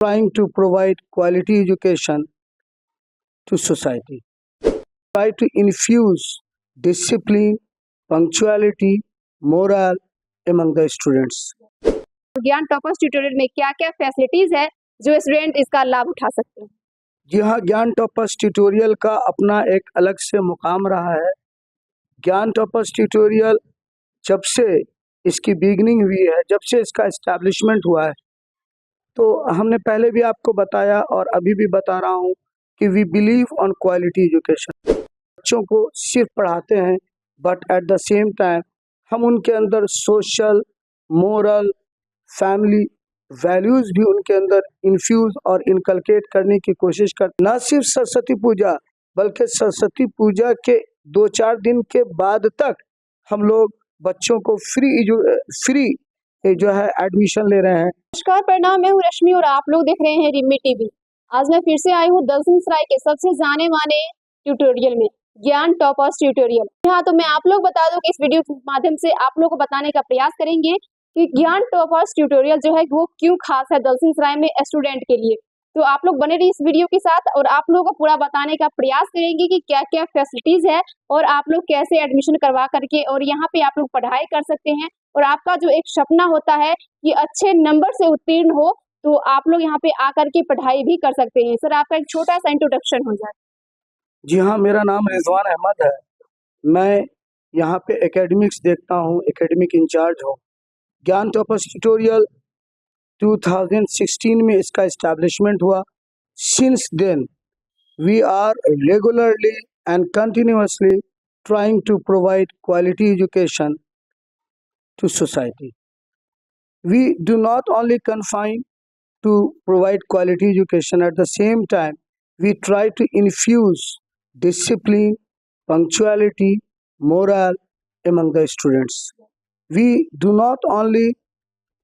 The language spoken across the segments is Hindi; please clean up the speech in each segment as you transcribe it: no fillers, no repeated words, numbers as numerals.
trying to provide quality education to society, try to infuse discipline, punctuality, morale among the students. ज्ञान टॉपर्स ट्यूटोरियल में क्या क्या फैसिलिटीज है जो स्टूडेंट इसका लाभ उठा सकते हैं? जी हाँ, ज्ञान टॉपर्स ट्यूटोरियल का अपना एक अलग से मुकाम रहा है। ज्ञान टॉपर्स ट्यूटोरियल जब से इसकी बिगनिंग हुई है, जब से इसका इस्टेब्लिशमेंट हुआ है, तो हमने पहले भी आपको बताया और अभी भी बता रहा हूँ कि we believe on quality education. बच्चों को सिर्फ पढ़ाते हैं, but at the same time हम उनके अंदर सोशल, मोरल, फैमिली वैल्यूज़ भी उनके अंदर इन्फ्यूज़ और इनकलकेट करने की कोशिश करते। न सिर्फ सरस्वती पूजा, बल्कि सरस्वती पूजा के 2-4 दिन के बाद तक हम लोग बच्चों को फ्री जो है एडमिशन ले रहे हैं। नमस्कार, प्रणाम, मैं हूँ रश्मि और आप लोग देख रहे हैं रिमी टीवी। आज मैं फिर से आई हूँ दलसिंह सराय के सबसे जाने माने ट्यूटोरियल में, ज्ञान टॉपर्स ट्यूटोरियल। हाँ, तो मैं आप लोग बता दूं कि इस वीडियो के माध्यम से आप लोग को बताने का प्रयास करेंगे कि ज्ञान टॉपर्स ट्यूटोरियल जो है वो क्यों खास है दलसिंह सराय में स्टूडेंट के लिए। तो आप लोग बने रहिए इस वीडियो के साथ और आप लोगों को पूरा बताने का प्रयास करेंगे कि क्या क्या फैसिलिटीज है और आप लोग कैसे एडमिशन करवा करके और यहाँ पे आप लोग पढ़ाई कर सकते हैं। और आपका जो एक सपना होता है कि अच्छे नंबर से उत्तीर्ण हो, तो आप लोग यहाँ पे आकर के पढ़ाई भी कर सकते हैं। सर, आपका एक छोटा सा इंट्रोडक्शन हो जाए। जी हाँ, मेरा नाम रिजवान अहमद है। मैं यहाँ पे एकेडमिक्स देखता हूँ, एकेडमिक इंचार्ज हूँ। ज्ञान टॉपर्स ट्यूटोरियल 2016 में इसका इस्टेब्लिशमेंट हुआ। Since then we are regularly and continuously trying to provide quality education to society. We do not only confine to provide quality education, at the same time we try to infuse discipline, punctuality, morale among the students. We do not only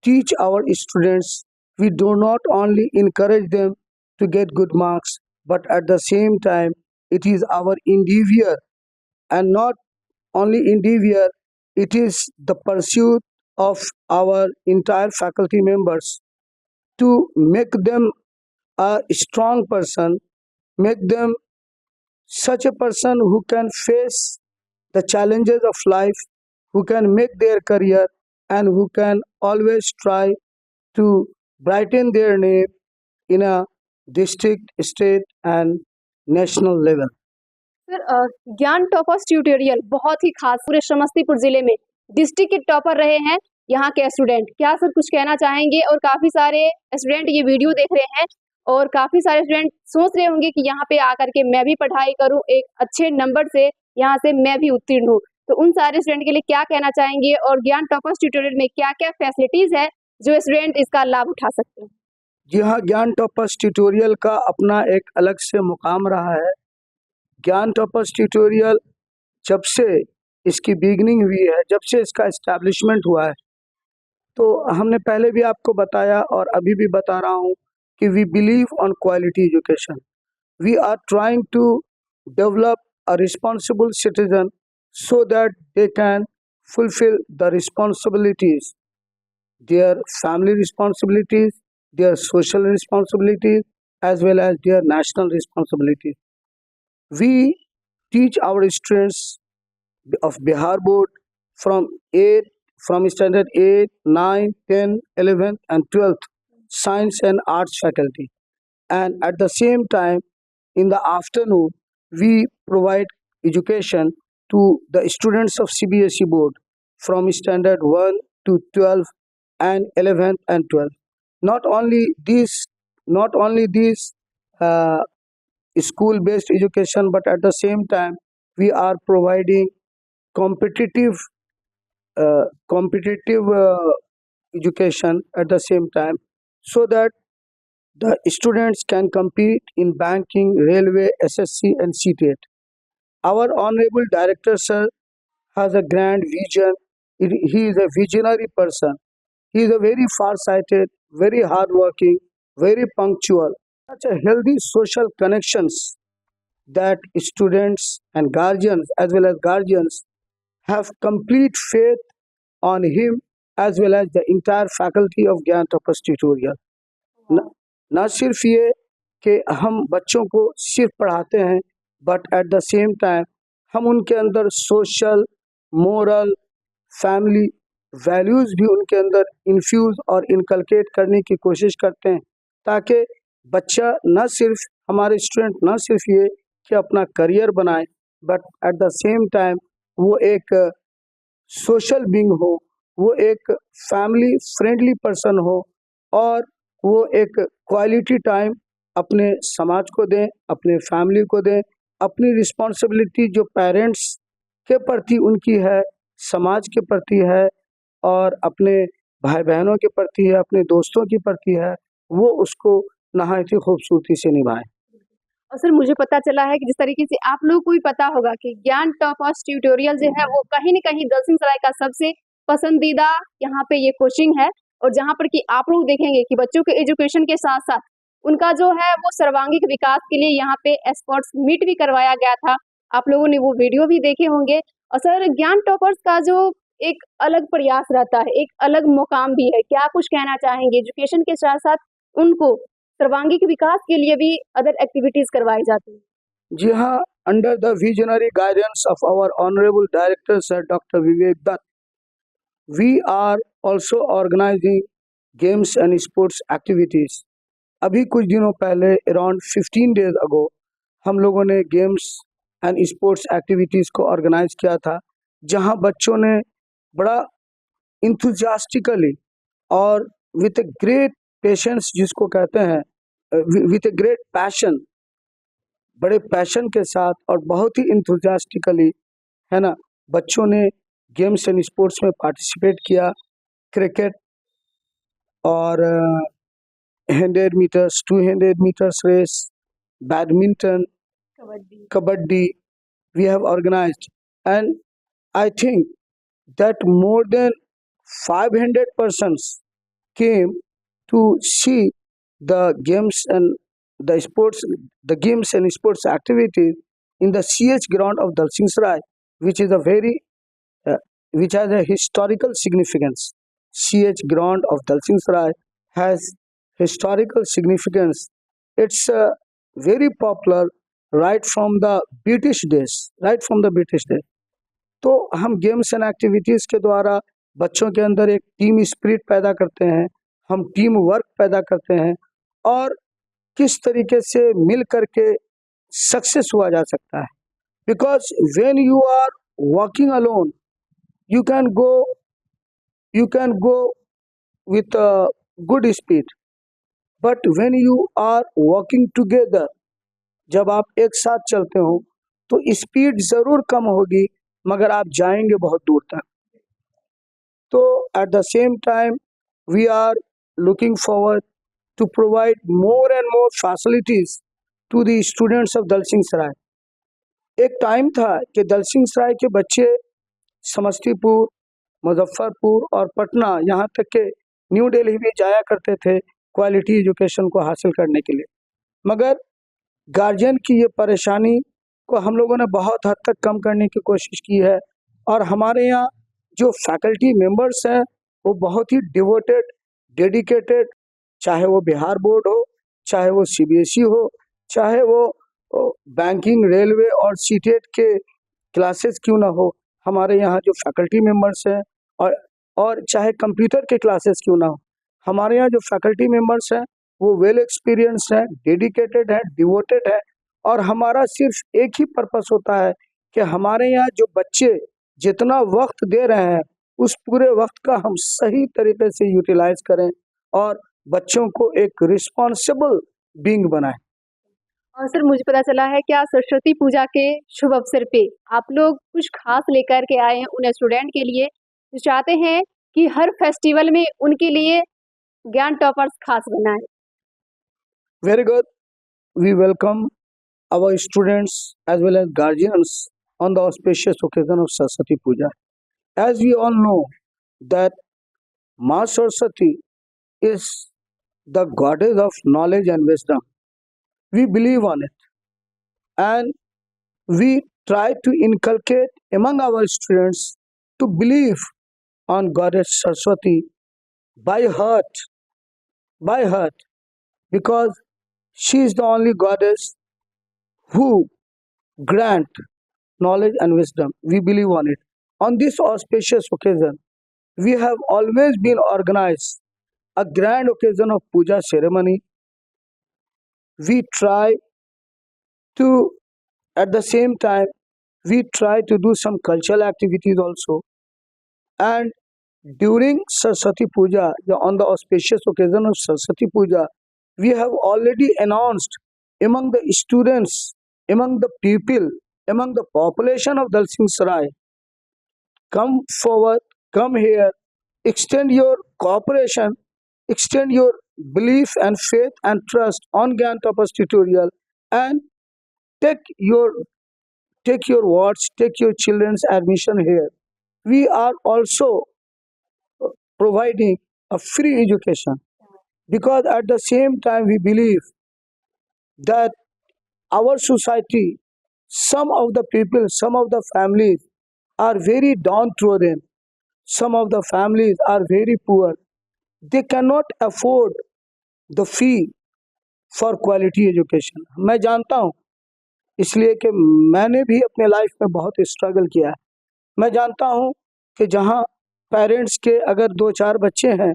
teach our students, we do not only encourage them to get good marks, but at the same time it is our endeavor, and not only endeavor, it is the pursuit of our entire faculty members to make them a strong person, make them such a person who can face the challenges of life, who can make their career, and who can always try to brighten their name in a district, state, and national level. Sir, ज्ञान टॉपर्स ट्यूटोरियल बहुत ही खास पूरे समस्तीपुर जिले में डिस्ट्रिक्ट के टॉपर रहे हैं यहाँ के स्टूडेंट। क्या सर कुछ कहना चाहेंगे? और काफी सारे स्टूडेंट ये वीडियो देख रहे हैं और काफी सारे स्टूडेंट सोच रहे होंगे कि यहाँ पे आकर के मैं भी पढ़ाई करूँ, एक अच्छे नंबर से यहाँ से मैं भी उत्तीर्ण हूँ। तो उन सारे स्टूडेंट के लिए क्या कहना चाहेंगे और ज्ञान टॉपर्स ट्यूटोरियल में क्या क्या फैसिलिटीज है जो स्टूडेंट इसका लाभ उठा सकते हैं? जी हाँ, ज्ञान टॉपर्स ट्यूटोरियल का अपना एक अलग से मुकाम रहा है। ज्ञान टॉपर्स ट्यूटोरियल जब से इसकी बिगनिंग हुई है, जब से इसका इस्टेब्लिशमेंट हुआ है, तो हमने पहले भी आपको बताया और अभी भी बता रहा हूँ कि we believe on quality education. We are trying to develop a responsible citizen so that they can fulfill the responsibilities, their family responsibilities, their social responsibilities, as well as their national responsibilities. We teach our students of Bihar board from standard 8, 9, 10, 11th and 12th science and arts faculty, and at the same time in the afternoon we provide education to the students of CBSE board from standard 1 to 12 and 11th and 12th. Not only this school based education, but at the same time we are providing competitive education at the same time, so that the students can compete in banking, railway, SSC and CTET. Our honorable director sir has a grand vision. He is a visionary person. He is a very far-sighted, very hardworking, very punctual. Such a healthy social connections that students and guardians, as well as guardians, have complete faith on him, as well as the entire faculty of Gyan Tapas Tutorial. ना सिर्फ ये कि हम बच्चों को सिर्फ पढ़ाते हैं, but at the same time हम उनके अंदर सोशल, मोरल, फैमिली वैल्यूज़ भी उनके अंदर इन्फ्यूज़ और इनकलकेट करने की कोशिश करते हैं, ताकि बच्चा न सिर्फ हमारे स्टूडेंट न सिर्फ ये कि अपना करियर बनाए, but at the same time वो एक सोशल बीइंग हो, वो एक फैमिली फ्रेंडली पर्सन हो, और वो एक क्वालिटी टाइम अपने समाज को दें, अपने फैमिली को दें, अपनी रिस्पॉन्सिबिलिटी जो पेरेंट्स के प्रति उनकी है, समाज के प्रति है, और अपने भाई बहनों के प्रति है, अपने दोस्तों के प्रति है, वो उसको नहायत ही खूबसूरती से निभाएं। और सर मुझे पता चला है कि जिस तरीके से आप लोगों को भी पता होगा कि ज्ञान टॉपर्स ट्यूटोरियल जो है वो कहीं न कहीं दलसिंह सराय का सबसे पसंदीदा यहाँ पे ये कोचिंग है, और जहाँ पर कि आप लोग देखेंगे कि बच्चों के एजुकेशन के साथ-साथ उनका जो है वो सर्वांगीण विकास के लिए यहाँ पे स्पोर्ट्स मीट भी करवाया गया था। आप लोगों ने वो वीडियो भी देखे होंगे। और सर ज्ञान टॉपर्स का जो एक अलग प्रयास रहता है, एक अलग मुकाम भी है। क्या कुछ कहना चाहेंगे? एजुकेशन के साथ-साथ उनको सर्वांगीण विकास के लिए भी अदर एक्टिविटीज करवाई जाती हैं। जी हाँ, under the visionary guidance of our honourable director sir doctor Vivek Dutt, we are also organising games and sports activities. अभी कुछ दिनों पहले अराउंड 15 डेज अगो हम लोगों ने गेम्स एंड स्पोर्ट्स एक्टिविटीज़ को ऑर्गेनाइज किया था, जहां बच्चों ने बड़ा इंथुजियास्टिकली और विथ ए ग्रेट पेशेंस, जिसको कहते हैं विथ ए ग्रेट पैशन, बड़े पैशन के साथ और बहुत ही इंथुजियास्टिकली, है ना, बच्चों ने गेम्स एंड स्पोर्ट्स में पार्टिसिपेट किया। क्रिकेट और 100 metres, 200 metres race, badminton, kabaddi we have organized, and I think that more than 500 persons came to see the games and the games and sports activities in the CH ground of Dalsing Sarai, which is a very uh, which has a historical significance. CH ground of Dalsing Sarai has historical significance. It's very popular right from the British days, right from the British days. तो हम गेम्स एंड एक्टिविटीज़ के द्वारा बच्चों के अंदर एक टीम स्पिरिट पैदा करते हैं, हम टीम वर्क पैदा करते हैं, और किस तरीके से मिल करके सक्सेस हुआ जा सकता है। Because when you are working alone, you can go you can go with a good speed, but when you are working together, जब आप एक साथ चलते हो तो स्पीड जरूर कम होगी, मगर आप जाएंगे बहुत दूर तक। तो at the same time we are looking forward to provide more and more facilities to the students of Dalsingh Sarai. एक टाइम था कि दलसिंह सराय के बच्चे समस्तीपुर, मुजफ्फरपुर और पटना, यहाँ तक के न्यू दिल्ली भी जाया करते थे क्वालिटी एजुकेशन को हासिल करने के लिए, मगर गार्जियन की ये परेशानी को हम लोगों ने बहुत हद तक कम करने की कोशिश की है, और हमारे यहाँ जो फैकल्टी मेंबर्स हैं वो बहुत ही डिवोटेड, डेडिकेटेड, चाहे वो बिहार बोर्ड हो, चाहे वो CBSE हो, चाहे वो बैंकिंग, रेलवे और सीटेट के क्लासेस क्यों ना हो, हमारे यहाँ जो फैकल्टी मेंबर्स हैं, और चाहे कंप्यूटर के क्लासेस क्यों ना हो, हमारे यहाँ जो फैकल्टी मेंबर्स हैं वो वेल एक्सपीरियंस्ड हैं, डेडिकेटेड हैं, डिवोटेड हैं, और हमारा सिर्फ एक ही पर्पस होता है कि हमारे यहाँ जो बच्चे जितना वक्त दे रहे हैं उस पूरे वक्त का हम सही तरीके से यूटिलाइज करें और बच्चों को एक रिस्पॉन्सिबल बीइंग बनाएं। और सर मुझे पता चला है क्या सरस्वती पूजा के शुभ अवसर पे आप लोग कुछ खास लेकर के आए हैं उन स्टूडेंट के लिए जो चाहते हैं कि हर फेस्टिवल में उनके लिए ज्ञान टॉपर्स खास बनाए। Very good. We welcome our students as well as guardians on the auspicious occasion of Saraswati Puja. As we all know that Ma Saraswati is the goddess of knowledge and wisdom. We believe on it, and we try to inculcate among our students to believe on Goddess Saraswati by heart, because she is the only goddess who grant knowledge and wisdom. We believe on it. On this auspicious occasion, we have always been organized a grand occasion of puja ceremony. We try to, at the same time, we try to do some cultural activities also. And during Saraswati Puja, on the auspicious occasion of Saraswati Puja, we have already announced among the students, among the people, among the population of Dalsing Sarai, come forward, come here, extend your cooperation, extend your belief and faith and trust on Gyan Tapas tutorial, and take your take your wards, take your children's admission here. We are also providing a free education because at the same time we believe that our society, some of the people, some of the families are very downtrodden, some of the families are very poor, they cannot afford the fee for quality education. मैं जानता हूँ, इसलिए कि मैंने भी अपने लाइफ में बहुत स्ट्रगल किया है. मैं जानता हूँ कि जहाँ पेरेंट्स के अगर 2-4 बच्चे हैं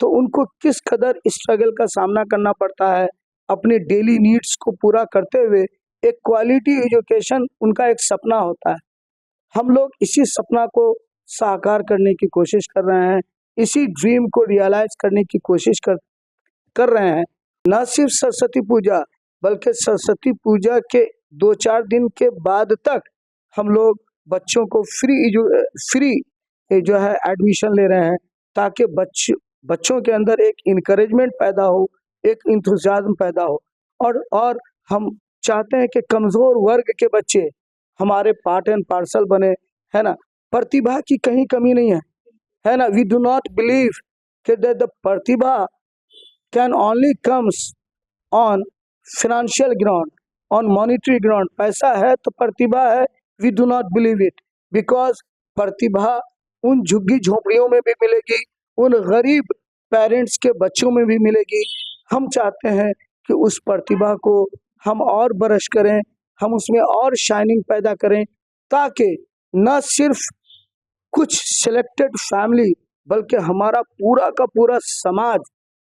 तो उनको किस कदर स्ट्रगल का सामना करना पड़ता है अपनी डेली नीड्स को पूरा करते हुए. एक क्वालिटी एजुकेशन उनका एक सपना होता है. हम लोग इसी सपना को साकार करने की कोशिश कर रहे हैं, इसी ड्रीम को रियलाइज करने की कोशिश कर रहे हैं. न सिर्फ सरस्वती पूजा बल्कि सरस्वती पूजा के 2-4 दिन के बाद तक हम लोग बच्चों को फ्री जो है एडमिशन ले रहे हैं ताकि बच्चों के अंदर एक इनकरेजमेंट पैदा हो, एक इंथुजियाज्म पैदा हो. और हम चाहते हैं कि कमज़ोर वर्ग के बच्चे हमारे पार्ट एंड पार्सल बने, है ना. प्रतिभा की कहीं कमी नहीं है ना. वी डू नॉट बिलीव कि the Pratibha can only comes on financial ground, on monetary ground. पैसा है तो प्रतिभा है. We do not believe it because प्रतिभा उन झुग्गी झोपड़ियों में भी मिलेगी, उन गरीब पेरेंट्स के बच्चों में भी मिलेगी. हम चाहते हैं कि उस प्रतिभा को हम और बरस करें, हम उसमें और शाइनिंग पैदा करें ताकि न सिर्फ कुछ सिलेक्टेड फैमिली बल्कि हमारा पूरा का पूरा समाज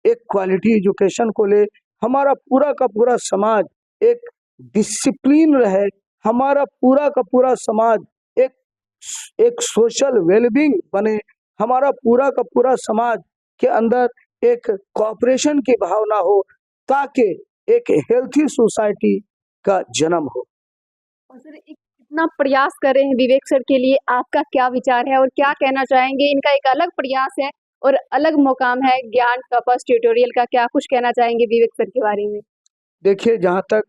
एक क्वालिटी एजुकेशन को ले, हमारा पूरा का पूरा समाज एक डिसिप्लिन रहे, हमारा पूरा का पूरा समाज एक सोशल वेलबींग बने, हमारा पूरा का पूरा समाज के अंदर एक कोऑपरेशन की भावना हो ताकि एक हेल्थी सोसाइटी का जन्म हो. और सर इतना प्रयास कर रहे हैं विवेक सर के लिए, आपका क्या विचार है और क्या कहना चाहेंगे? इनका एक अलग प्रयास है और अलग मुकाम है ज्ञान टॉपर्स ट्यूटोरियल का. क्या कुछ कहना चाहेंगे विवेक सर के बारे में? देखिए, जहाँ तक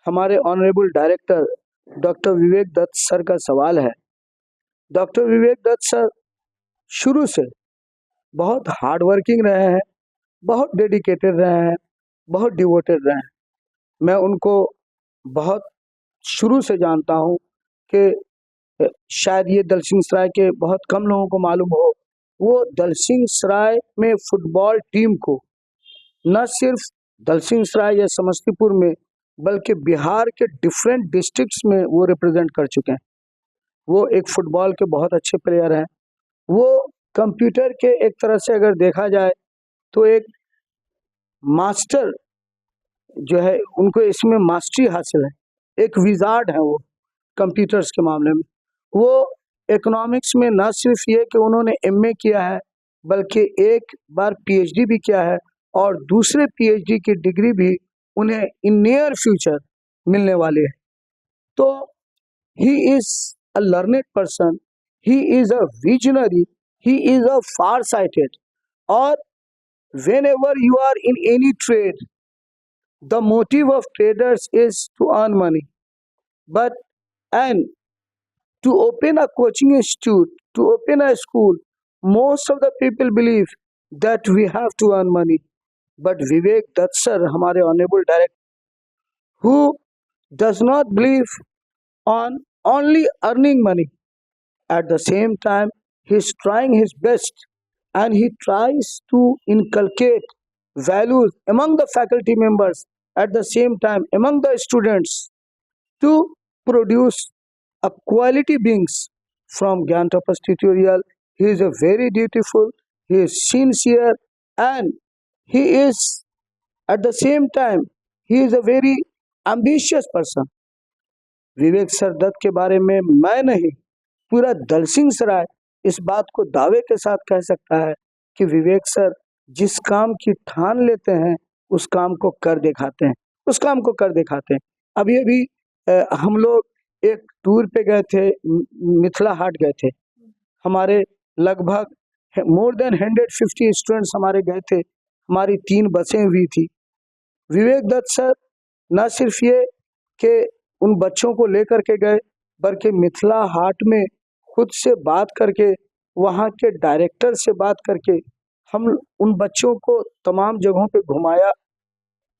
हमारे honourable director doctor Vivek Dutt sir का सवाल है, डॉक्टर विवेक दत्त सर शुरू से बहुत हार्ड वर्किंग रहे हैं, बहुत डेडिकेटेड रहे हैं, बहुत डिवोटेड रहे हैं. मैं उनको बहुत शुरू से जानता हूँ कि शायद ये दलसिंह सराय के बहुत कम लोगों को मालूम हो, वो दलसिंह सराय में फुटबॉल टीम को न सिर्फ दलसिंह सराय या समस्तीपुर में बल्कि बिहार के डिफरेंट डिस्ट्रिक्ट्स में वो रिप्रेजेंट कर चुके हैं. वो एक फुटबॉल के बहुत अच्छे प्लेयर हैं. वो कंप्यूटर के एक तरह से अगर देखा जाए तो एक मास्टर जो है, उनको इसमें मास्टरी हासिल है, एक विजार्ड है वो कंप्यूटर्स के मामले में. वो इकोनॉमिक्स में न सिर्फ ये कि उन्होंने एमए किया है बल्कि एक बार पीएचडी भी किया है और दूसरे पीएचडी की डिग्री भी उन्हें इन नियर फ्यूचर मिलने वाली है. तो he is a learned person, he is a visionary, he is a far sighted. और whenever you are in any trade, the motive of traders is to earn money. But and to open a coaching institute, to open a school, most of the people believe that we have to earn money. But Vivek Dutt sir, हमारे honorable director, who does not believe on only earning money, at the same time he is trying his best and he tries to inculcate values among the faculty members, at the same time among the students, to produce a quality beings from Gyan Tapas tutorial. He is a very dutiful, he is sincere, and he is at the same time he is a very ambitious person. Vivek sir Dutt के बारे में मैं नहीं, पूरा दलसिंह सराय इस बात को दावे के साथ कह सकता है कि विवेक सर जिस काम की ठान लेते हैं उस काम को कर दिखाते हैं, उस काम को कर दिखाते हैं। अभी अभी हम लोग एक टूर पे गए थे, मिथिला हाट गए थे। हमारे लगभग मोर देन 150 स्टूडेंट्स हमारे गए थे, हमारी 3 बसें हुई थी। विवेक दत्त सर न सिर्फ ये कि उन बच्चों को लेकर के गए, बल्कि मिथिला हाट में खुद से बात करके, वहाँ के डायरेक्टर से बात करके हम उन बच्चों को तमाम जगहों पे घुमाया।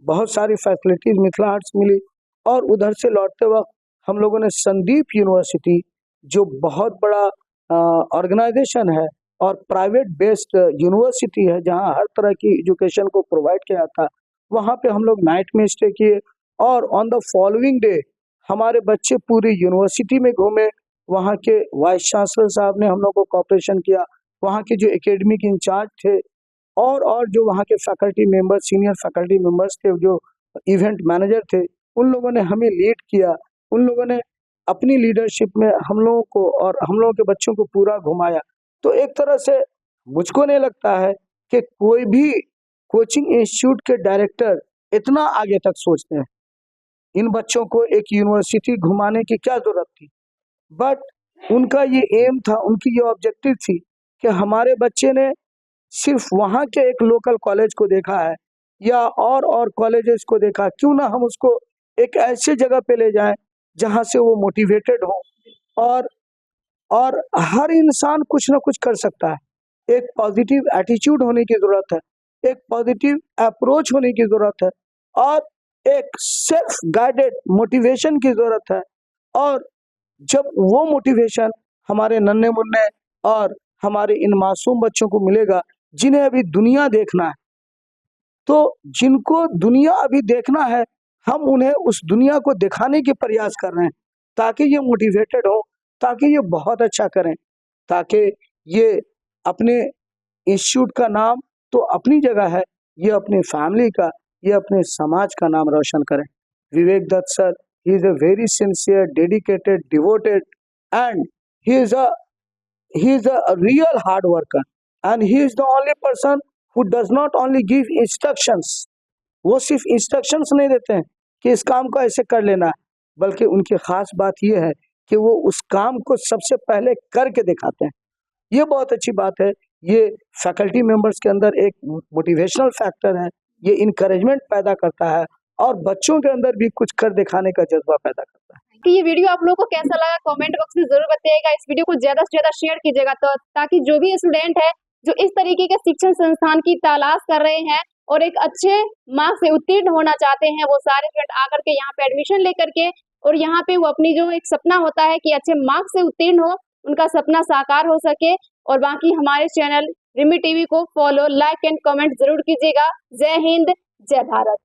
बहुत सारी फैसिलिटीज मिथिला हाट से मिली। और उधर से लौटते वक्त हम लोगों ने संदीप यूनिवर्सिटी, जो बहुत बड़ा ऑर्गेनाइजेशन है और प्राइवेट बेस्ड यूनिवर्सिटी है जहाँ हर तरह की एजुकेशन को प्रोवाइड किया जाता है, वहाँ पे हम लोग नाइट में स्टे किए। और ऑन द फॉलोइंग डे हमारे बच्चे पूरी यूनिवर्सिटी में घूमे। वहाँ के वाइस चांसलर साहब ने हम लोग को कोऑपरेशन किया, वहाँ के जो एकेडमिक इंचार्ज थे और जो वहाँ के faculty members, senior faculty members थे, जो इवेंट मैनेजर थे, उन लोगों ने हमें लीड किया। उन लोगों ने अपनी लीडरशिप में हम लोगों को और हम लोगों के बच्चों को पूरा घुमाया। तो एक तरह से मुझको नहीं लगता है कि कोई भी कोचिंग इंस्टीट्यूट के डायरेक्टर इतना आगे तक सोचते हैं। इन बच्चों को एक यूनिवर्सिटी घुमाने की क्या जरूरत थी, बट उनका ये एम था, उनकी ये ऑब्जेक्टिव थी कि हमारे बच्चे ने सिर्फ वहाँ के एक लोकल कॉलेज को देखा है या और कॉलेजेस को देखा, क्यों ना हम उसको एक ऐसे जगह पे ले जाएं जहाँ से वो मोटिवेटेड हो। और हर इंसान कुछ ना कुछ कर सकता है। एक पॉजिटिव एटीट्यूड होने की जरूरत है, एक पॉजिटिव अप्रोच होने की जरूरत है, और एक सेल्फ गाइडेड मोटिवेशन की जरूरत है। और जब वो मोटिवेशन हमारे नन्हे मुन्ने और हमारे इन मासूम बच्चों को मिलेगा जिन्हें अभी दुनिया देखना है, तो जिनको दुनिया अभी देखना है, हम उन्हें उस दुनिया को दिखाने के प्रयास कर रहे हैं ताकि ये मोटिवेटेड हो, ताकि ये बहुत अच्छा करें, ताकि ये अपने इंस्टीट्यूट का नाम तो अपनी जगह है, ये अपनी फैमिली का, ये अपने समाज का नाम रोशन करें। Vivek Dutt sir, he is a very sincere, dedicated, devoted, and he is a real hard worker, and he is the only person who does not only give instructions. वो सिर्फ इंस्ट्रक्शंस नहीं देते हैं कि इस काम को ऐसे कर लेना है, बल्कि उनकी खास बात यह है कि वो उस काम को सबसे पहले करके दिखाते हैं। ये बहुत अच्छी बात है। ये फैकल्टी मेंबर्स के अंदर एक मोटिवेशनल फैक्टर है, ये इनकरेजमेंट पैदा करता है और बच्चों के अंदर भी कुछ कर दिखाने का जज्बा पैदा करता है। कि ये वीडियो आप लोगों को कैसा लगा कमेंट बॉक्स में जरूर बताइएगा। इस वीडियो को ज्यादा से ज्यादा शेयर कीजिएगा तो ताकि जो भी स्टूडेंट है जो इस तरीके के शिक्षण संस्थान की तलाश कर रहे हैं और एक अच्छे मार्क्स से उत्तीर्ण होना चाहते हैं, वो सारे स्टूडेंट आकर के यहाँ पे एडमिशन लेकर के और यहाँ पे वो अपनी जो एक सपना होता है कि अच्छे मार्क्स से उत्तीर्ण हो, उनका सपना साकार हो सके। और बाकी हमारे चैनल रिमी टीवी को फॉलो, लाइक एंड कमेंट जरूर कीजिएगा। जय हिंद, जय भारत।